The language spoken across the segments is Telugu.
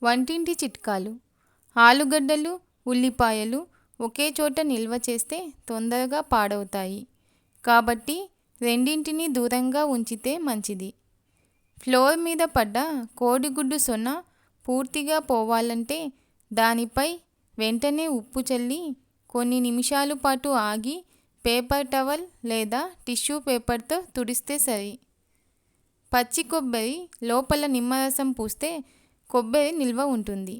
వంటింటి చిట్కాలు. ఆలుగడ్డలు, ఉల్లిపాయలు ఒకే చోట నిల్వ చేస్తే తొందరగా పాడవుతాయి. కాబట్టి రెండింటినీ దూరంగా ఉంచితే మంచిది. ఫ్లోర్ మీద పడ్డ కోడిగుడ్డు సొన పూర్తిగా పోవాలంటే దానిపై వెంటనే ఉప్పు చల్లి కొన్ని నిమిషాల పాటు ఆగి పేపర్ టవల్ లేదా టిష్యూ పేపర్తో తుడిస్తే సరి. పచ్చి కొబ్బరి లోపల నిమ్మరసం పూస్తే కొబ్బరి నిల్వ ఉంటుంది.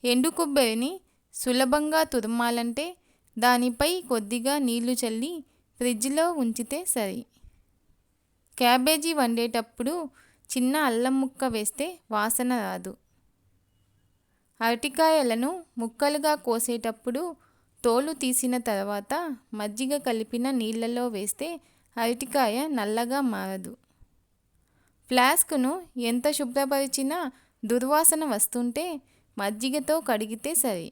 ఎండు కొబ్బరిని సులభంగా తురమాలంటే దానిపై కొద్దిగా నీళ్లు చల్లి ఫ్రిడ్జ్లో ఉంచితే సరి. క్యాబేజీ వండేటప్పుడు చిన్న అల్లం ముక్క వేస్తే వాసన రాదు. అరటికాయలను ముక్కలుగా కోసేటప్పుడు తోలు తీసిన తర్వాత మజ్జిగ కలిపిన నీళ్లలో వేస్తే అరటికాయ నల్లగా మారదు. ఫ్లాస్క్ను ఎంత శుభ్రపరిచినా దుర్వాసన వస్తుంటే మజ్జిగతో కడిగితే సరి.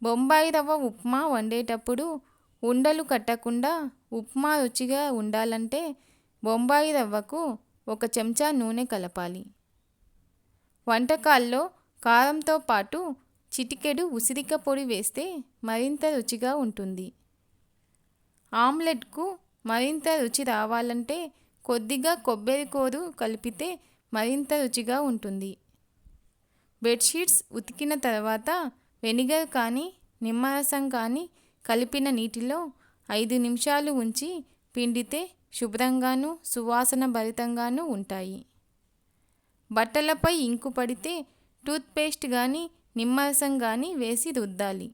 బొంబాయి రవ్వ ఉప్మా వండేటప్పుడు ఉండలు కట్టకుండా ఉప్మా రుచిగా ఉండాలంటే బొంబాయి రవ్వకు 1 చెంచా నూనె కలపాలి. వంటకాల్లో కారంతో పాటు చిటికెడు ఉసిరిక పొడి వేస్తే మరింత రుచిగా ఉంటుంది. ఆమ్లెట్కు మరింత రుచి రావాలంటే కొద్దిగా కొబ్బరి కోరు కలిపితే మరింత రుచిగా ఉంటుంది. బెడ్షీట్స్ ఉతికిన తర్వాత వెనిగర్ కానీ నిమ్మరసం కానీ కలిపిన నీటిలో 5 నిమిషాలు ఉంచి పిండితే శుభ్రంగాను సువాసన భరితంగాను ఉంటాయి. బట్టలపై ఇంకు పడితే టూత్పేస్ట్ కానీ నిమ్మరసం కానీ వేసి రుద్దాలి.